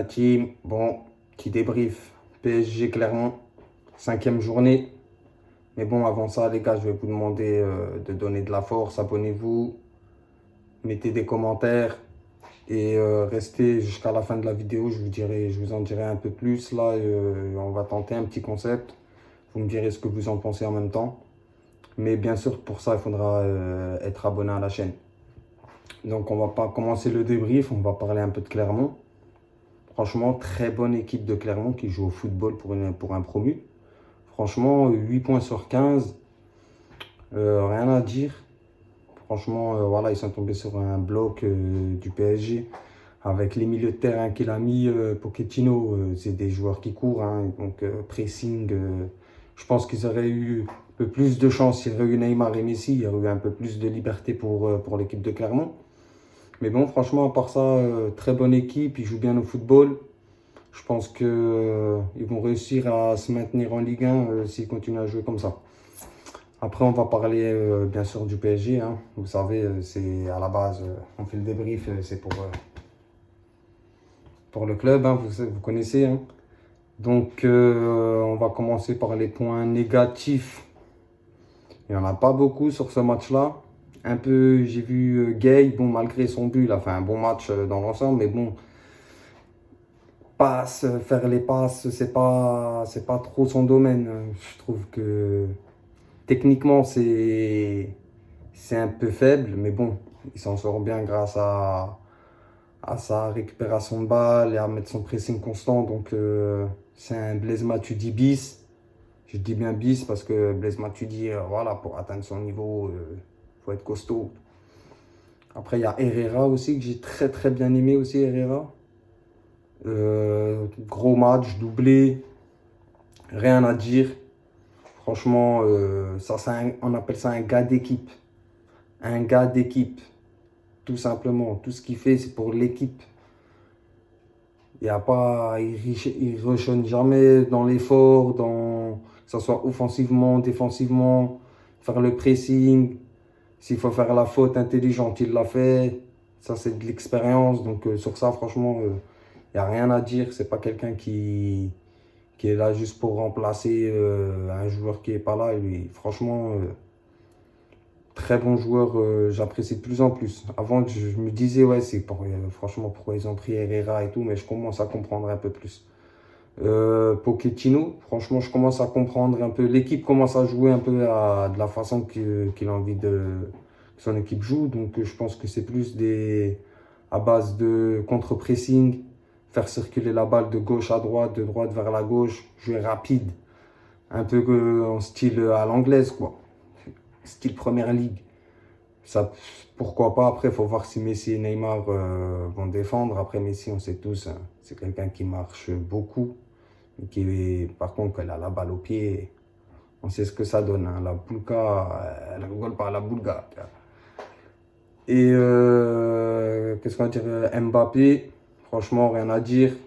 team. Bon, petit débrief. PSG Clermont, 5e journée. Mais bon, avant ça, les gars, je vais vous demander de donner de la force. Abonnez-vous, mettez des commentaires et restez jusqu'à la fin de la vidéo. Je vous en dirai un peu plus. Là, on va tenter un petit concept. Vous me direz ce que vous en pensez en même temps. Mais bien sûr, pour ça, il faudra être abonné à la chaîne. Donc, on va pas commencer le débrief. On va parler un peu de Clermont. Franchement, très bonne équipe de Clermont qui joue au football pour un promu. Franchement, 8 points sur 15. Rien à dire. Franchement, voilà, ils sont tombés sur un bloc du PSG avec les milieux de terrain qu'il a mis. Pochettino, c'est des joueurs qui courent, hein, donc pressing. Je pense qu'ils auraient eu un peu plus de chance s'il y aurait eu Neymar et Messi. Il y aurait eu un peu plus de liberté pour l'équipe de Clermont. Mais bon, franchement, à part ça, très bonne équipe. Ils jouent bien au football. Je pense qu'ils vont réussir à se maintenir en Ligue 1 s'ils continuent à jouer comme ça. Après, on va parler bien sûr du PSG. Hein. Vous savez, c'est à la base, on fait le débrief, c'est pour le club, hein, vous connaissez. Hein. Donc, on va commencer par les points négatifs. Il n'y en a pas beaucoup sur ce match-là. Un peu, j'ai vu Gay, bon, malgré son but, il a fait un bon match dans l'ensemble, mais bon, faire les passes, c'est pas trop son domaine. Je trouve que techniquement, c'est un peu faible, mais bon, il s'en sort bien grâce à sa récupération de balle et à mettre son pressing constant. Donc, c'est un Blaise Matuidi bis. Je dis bien bis parce que Blaise Matuidi, voilà, pour atteindre son niveau, faut être costaud. Après, il y a Herrera aussi, que j'ai très très bien aimé aussi, Herrera. Gros match, doublé, rien à dire. Franchement, on appelle ça un gars d'équipe. Un gars d'équipe, tout simplement. Tout ce qu'il fait, c'est pour l'équipe. Il ne rechonne jamais dans l'effort, que ce soit offensivement, défensivement, faire le pressing. S'il faut faire la faute intelligente, il l'a fait. Ça, c'est de l'expérience. Donc, sur ça, franchement, il n'y a rien à dire. C'est pas quelqu'un qui est là juste pour remplacer un joueur qui n'est pas là. Et lui, franchement, très bon joueur, j'apprécie de plus en plus. Avant, je me disais, ouais, franchement, pourquoi ils ont pris Herrera et tout, mais je commence à comprendre un peu plus. Pochettino, franchement, je commence à comprendre un peu. L'équipe commence à jouer un peu de la façon qu'il a envie que son équipe joue. Donc, je pense que c'est plus à base de contre-pressing, faire circuler la balle de gauche à droite, de droite vers la gauche, jouer rapide, un peu en style à l'anglaise, quoi. Style Première Ligue. Ça, pourquoi pas, après, il faut voir si Messi et Neymar vont défendre. Après, Messi, on sait tous, hein, c'est quelqu'un qui marche beaucoup. Par contre, quand il a la balle au pied, on sait ce que ça donne. Hein. La Boulga, elle ne rigole pas, la Boulga. Et qu'est-ce qu'on va dire, Mbappé, franchement, rien à dire.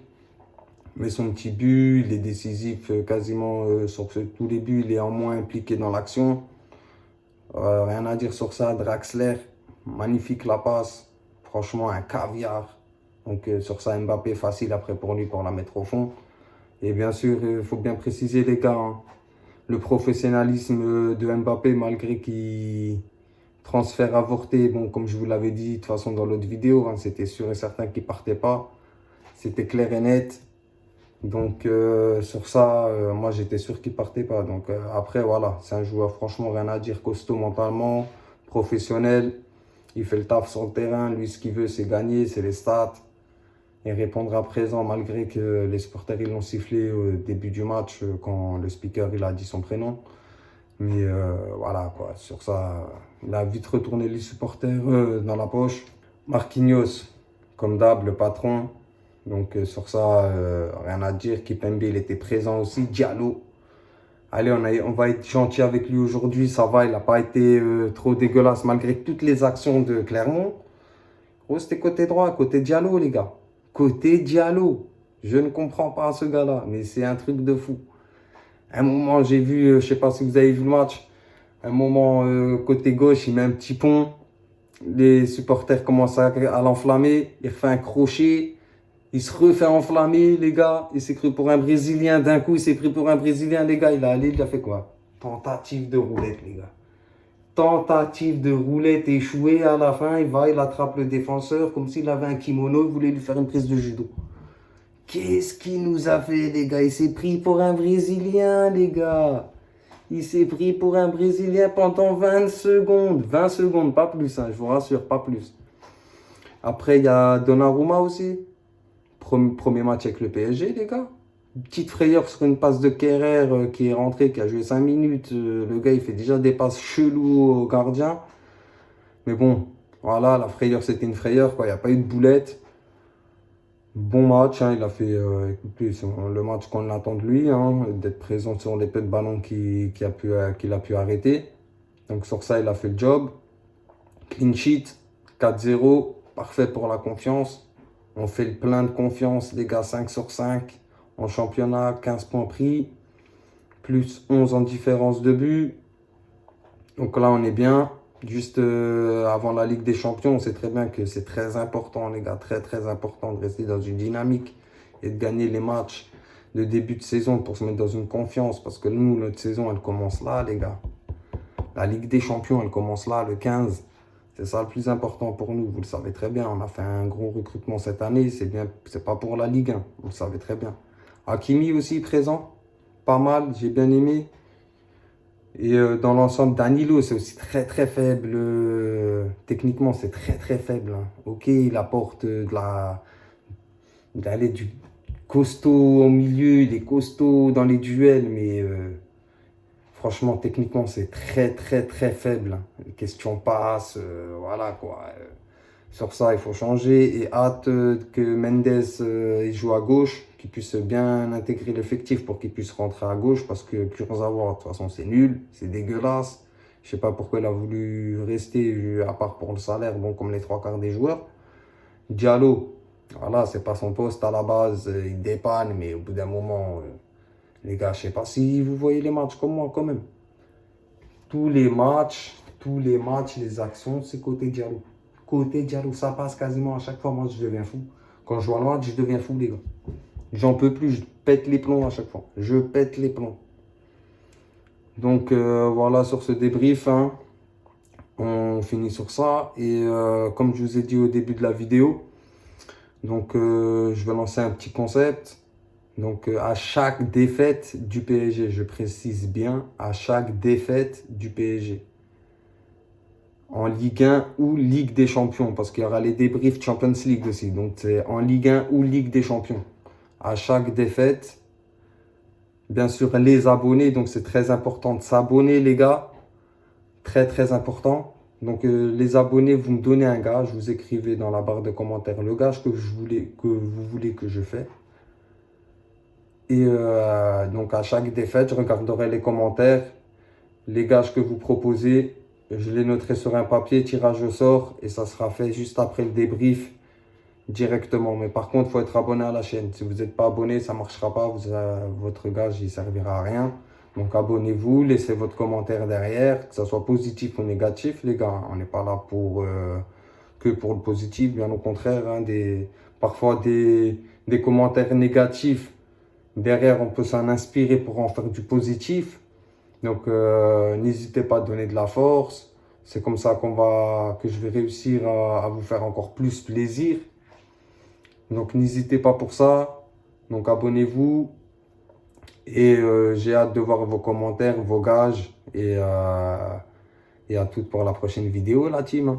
Mais son petit but, il est décisif quasiment sur tous les buts. Il est en moins impliqué dans l'action. Rien à dire sur ça. Draxler, magnifique la passe. Franchement, un caviar. Donc sur ça, Mbappé, facile après pour lui pour la mettre au fond. Et bien sûr, il faut bien préciser les gars, hein, le professionnalisme de Mbappé, malgré qu'il transfert avorté, bon, comme je vous l'avais dit de toute façon dans l'autre vidéo, hein, c'était sûr et certain qu'il ne partait pas. C'était clair et net. Donc sur ça, moi j'étais sûr qu'il ne partait pas. Donc après, voilà, c'est un joueur, franchement, rien à dire, costaud mentalement, professionnel. Il fait le taf sur le terrain. Lui, ce qu'il veut, c'est gagner, c'est les stats. Et répondra présent malgré que les supporters ils l'ont sifflé au début du match quand le speaker il a dit son prénom. Mais voilà, quoi, sur ça, il a vite retourné les supporters dans la poche. Marquinhos, comme d'hab, le patron. Donc sur ça, rien à dire. Kimpembe, il était présent aussi. Diallo. Allez, on va être gentil avec lui aujourd'hui. Ça va, il n'a pas été trop dégueulasse malgré toutes les actions de Clermont. Gros, c'était côté droit, côté Diallo, les gars. Côté Diallo. Je ne comprends pas ce gars-là, mais c'est un truc de fou. À un moment, j'ai vu, je ne sais pas si vous avez vu le match, un moment, côté gauche, il met un petit pont. Les supporters commencent à l'enflammer. Il refait un crochet. Il se refait enflammer, les gars. Il s'est cru pour un Brésilien. D'un coup, il s'est pris pour un Brésilien, les gars. Il a allé, il a fait quoi? Tentative de roulette, les gars. Tentative de roulette échouée. À la fin, il attrape le défenseur comme s'il avait un kimono. Il voulait lui faire une prise de judo. Qu'est-ce qu'il nous a fait, les gars? Il s'est pris pour un Brésilien, les gars. Il s'est pris pour un Brésilien pendant 20 secondes. 20 secondes, pas plus, hein, je vous rassure, pas plus. Après, il y a Donnarumma aussi. Premier match avec le PSG, les gars. Petite frayeur sur une passe de Kerrer qui est rentré, qui a joué 5 minutes. Le gars, il fait déjà des passes cheloues au gardien. Mais bon, voilà, la frayeur, c'était une frayeur, quoi. Il n'y a pas eu de boulette. Bon match, hein, il a fait écoutez, le match qu'on attend de lui, hein, d'être présent sur les peu de ballons qu'il a pu arrêter. Donc sur ça, il a fait le job. Clean sheet, 4-0, parfait pour la confiance. On fait le plein de confiance, les gars, 5 sur 5. En championnat, 15 points pris, plus 11 en différence de but. Donc là, on est bien. Juste avant la Ligue des Champions, on sait très bien que c'est très important, les gars, très très important de rester dans une dynamique et de gagner les matchs de début de saison pour se mettre dans une confiance. Parce que nous, notre saison, elle commence là, les gars. La Ligue des Champions, elle commence là, le 15. C'est ça le plus important pour nous, vous le savez très bien. On a fait un gros recrutement cette année, c'est pas pour la Ligue 1, vous le savez très bien. Hakimi aussi présent, pas mal, j'ai bien aimé. Et dans l'ensemble, Danilo, c'est aussi très très faible. Techniquement, c'est très très faible, hein. Ok, il apporte du costaud au milieu, il est costaud dans les duels, mais franchement, techniquement, c'est très très très faible, hein. Les questions passent, voilà quoi. Sur ça, il faut changer et hâte que Mendes il joue à gauche, qu'il puisse bien intégrer l'effectif pour qu'il puisse rentrer à gauche parce que Kurzawa, de toute façon, c'est nul, c'est dégueulasse. Je sais pas pourquoi il a voulu rester, à part pour le salaire, bon, comme les 3/4 des joueurs. Diallo, voilà, c'est pas son poste à la base, il dépanne, mais au bout d'un moment, les gars, je sais pas si vous voyez les matchs comme moi quand même. Tous les matchs, les actions, c'est côté Diallo. Côté Diallo, ça passe quasiment à chaque fois. Moi, je deviens fou. Quand je vois le match, je deviens fou, les gars. J'en peux plus, je pète les plombs à chaque fois. Je pète les plombs. Donc, voilà, sur ce débrief, hein, on finit sur ça. Et comme je vous ai dit au début de la vidéo, donc, je vais lancer un petit concept. Donc, à chaque défaite du PSG, je précise bien, à chaque défaite du PSG, en Ligue 1 ou Ligue des Champions, parce qu'il y aura les débriefs Champions League aussi. Donc, c'est en Ligue 1 ou Ligue des Champions. À chaque défaite, bien sûr, les abonnés. Donc, c'est très important de s'abonner, les gars. Très, très important. Donc, les abonnés, vous me donnez un gage. Vous écrivez dans la barre de commentaires le gage que vous voulez que je fasse. Et donc, à chaque défaite, je regarderai les commentaires, les gages que vous proposez. Je les noterai sur un papier, tirage au sort, et ça sera fait juste après le débrief directement. Mais par contre, il faut être abonné à la chaîne. Si vous n'êtes pas abonné, ça ne marchera pas. Votre gage, il ne servira à rien. Donc abonnez-vous, laissez votre commentaire derrière, que ce soit positif ou négatif, les gars. On n'est pas là que pour le positif, bien au contraire, hein, parfois des commentaires négatifs. Derrière, on peut s'en inspirer pour en faire du positif. Donc, n'hésitez pas à donner de la force. C'est comme ça que je vais réussir à vous faire encore plus plaisir. Donc, n'hésitez pas pour ça. Donc, abonnez-vous. Et j'ai hâte de voir vos commentaires, vos gages. Et à toutes pour la prochaine vidéo, la team.